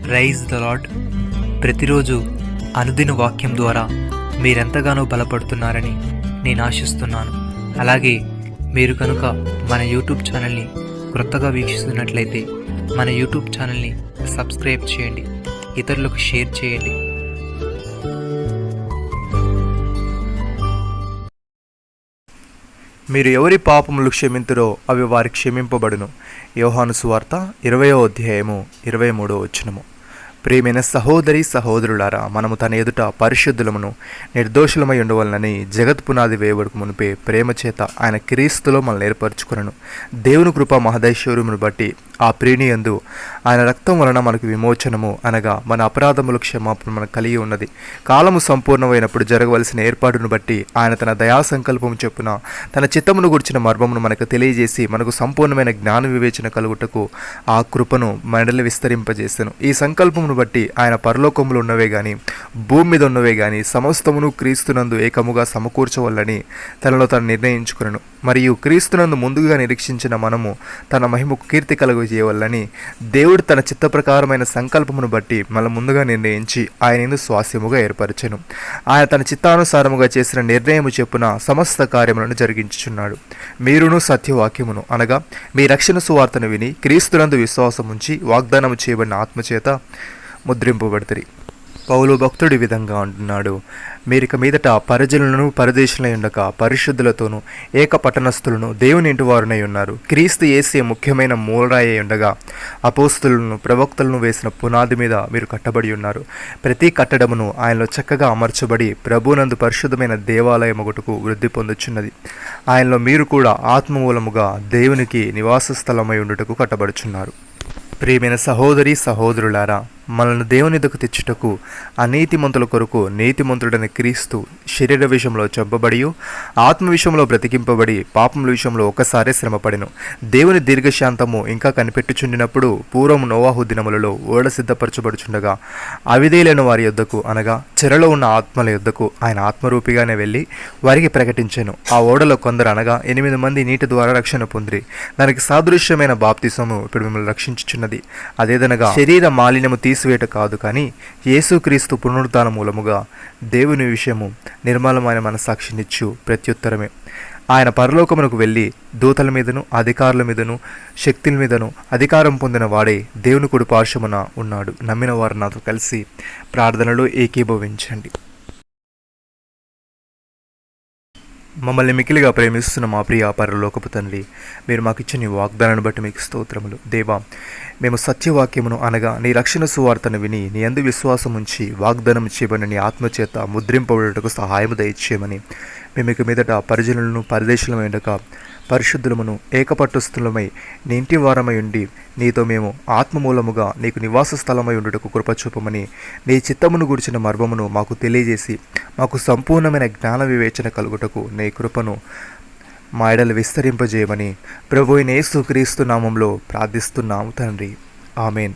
Praise the lord. ప్రతిరోజు అనుదిన వాక్యం ద్వారా మీరెంతగానో బలపడుతున్నారని నేను ఆశిస్తున్నాను. అలాగే మీరు కనుక మన యూట్యూబ్ ఛానల్ని క్రొత్తగా వీక్షిస్తున్నట్లయితే మన యూట్యూబ్ ఛానల్ని సబ్స్క్రైబ్ చేయండి, ఇతరులకు షేర్ చేయండి. మీరు ఎవరి పాపములు క్షమింతురో అవి వారికి క్షమింపబడును. యోహాను సువార్త 20వ అధ్యాయము 23వ వచనము. ప్రియమైన సహోదరి సహోదరులారా, మనము తన ఎదుట పరిశుద్ధులమును నిర్దోషులమై ఉండవలనని జగత్ పునాది వేయబడకు మునిపే ప్రేమ చేత ఆయన క్రీస్తులో మనల్ని ఏర్పరచుకునను. దేవుని కృప మహదైశ్వర్యమును బట్టి ఆ ప్రేణియందు ఆయన రక్తం వలన మనకు విమోచనము అనగా మన అపరాధముల క్షమాపణ మనకు కలిగి ఉన్నది. కాలము సంపూర్ణమైనప్పుడు జరగవలసిన ఏర్పాటును బట్టి ఆయన తన దయా సంకల్పము చొప్పున తన చిత్తమును గుర్చిన మర్మమును మనకు తెలియజేసి మనకు సంపూర్ణమైన జ్ఞాన వివేచన కలుగుటకు ఆ కృపను మండలి విస్తరింపజేసెను. ఈ సంకల్పమును బట్టి ఆయన పరలోకములు ఉన్నవే గాని భూమి మీద ఉన్నవే గాని సమస్తమును క్రీస్తునందు ఏకముగా సమకూర్చవల్లని తనలో తను నిర్ణయించుకునను. మరియు క్రీస్తునందు ముందుగా నిరీక్షించిన మనము తన మహిమకు కీర్తి కలుగజేయవల్లని దేవుడు తన చిత్త ప్రకారమైన సంకల్పమును బట్టి మన ముందుగా నిర్ణయించి ఆయన స్వాస్యముగా ఏర్పరచెను. ఆయన తన చిత్తానుసారముగా చేసిన నిర్ణయము చెప్పున సమస్త కార్యములను జరిగించుచున్నాడు. మీరును సత్యవాక్యమును అనగా మీ రక్షణ సువార్తను విని క్రీస్తునందు విశ్వాసముంచి వాగ్దానము చేయబడిన ఆత్మచేత ముద్రింపబడతారు. పౌలు భక్తుడు ఈ విధంగా అంటున్నాడు, మీరిక మీదట పరజనులను పరదేశులై ఉండక పరిశుద్ధులతోనూ ఏక పట్టణస్థులను దేవుని ఇంటి వారునై ఉన్నారు. క్రీస్తు యేసే ముఖ్యమైన మూలరాయి ఉండగా అపోస్తులను ప్రవక్తలను వేసిన పునాది మీద మీరు కట్టబడి ఉన్నారు. ప్రతి కట్టడమును ఆయనలో చక్కగా అమర్చబడి ప్రభునందు పరిశుద్ధమైన దేవాలయముగుటకు వృద్ధి పొందుచున్నది. ఆయనలో మీరు కూడా ఆత్మమూలముగా దేవునికి నివాస స్థలమై ఉండుటకు కట్టబడుచున్నారు. ప్రియమైన సహోదరి సహోదరులారా, మనల్ని దేవుని ఎదుకు తెచ్చుటకు అనీతిమంతుల కొరకు నీతిమంతుడని క్రీస్తు శరీర విషయంలో చంపబడి ఆత్మ విషయంలో బ్రతికింపబడి పాపముల విషయంలో ఒకసారి శ్రమపడెను. దేవుని దీర్ఘశాంతము ఇంకా కనిపెట్టుచుండినప్పుడు పూర్వం నోవాహు దినములలో ఓడ సిద్ధపరచబడుచుండగా అవిధేయులైన వారి యొద్దకు అనగా చెరలో ఉన్న ఆత్మల యొద్దకు ఆయన ఆత్మరూపిగానే వెళ్ళి వారికి ప్రకటించెను. ఆ ఓడలో కొందరు అనగా 8 మంది నీటి ద్వారా రక్షణ పొందిరి. దానికి సాదృశ్యమైన బాప్తిసము ఇప్పుడు మిమ్మల్ని రక్షించుచున్నది. అదేదనగా శరీర మాలిన్యము తీసివేట కాదు, కానీ యేసుక్రీస్తు పునరుద్ధాన మూలముగా దేవుని విషయము నిర్మలమైన మనసాక్షినిచ్చు ప్రత్యుత్తరమే. ఆయన పరలోకమునకు వెళ్ళి దూతల మీదను అధికారుల మీదను శక్తుల మీదను అధికారం పొందిన వాడే దేవుని కుడి పార్శ్వమున ఉన్నాడు. నమ్మిన వారు నాతో కలిసి ప్రార్థనలో ఏకీభవించండి. మమ్మల్ని మికిలిగా ప్రేమిస్తున్న మా ప్రియ పరలోకపు తండ్రి, మీరు మాకు ఇచ్చిన వాగ్దానాన్ని బట్టి మీకు స్తోత్రములు. దేవా, మేము సత్యవాక్యమును అనగా నీ రక్షణ సువార్తను విని నీ యందు విశ్వాసం ఉంచి వాగ్దానం చేయబడిన నీ ఆత్మచేత ముద్రింపబడుటకు సహాయము దయచేయమని మేము ఇక మీదట పరిజనులను పరదేశులమై ఉండక పరిశుద్ధులమును ఏకపట్టుస్థులమై నీ ఇంటి వారమై ఉండి నీతో మేము ఆత్మమూలముగా నీకు నివాస స్థలమై ఉండుటకు కృపచూపమని నీ చిత్తమును గురించిన మర్మమును మాకు తెలియజేసి మాకు సంపూర్ణమైన జ్ఞాన వివేచన కలుగుటకు నీ కృపను మా ఎడలు విస్తరింపజేయమని ప్రభువైన యేసుక్రీస్తు నామంలో ప్రార్థిస్తున్నాము తండ్రి. ఆమెన్.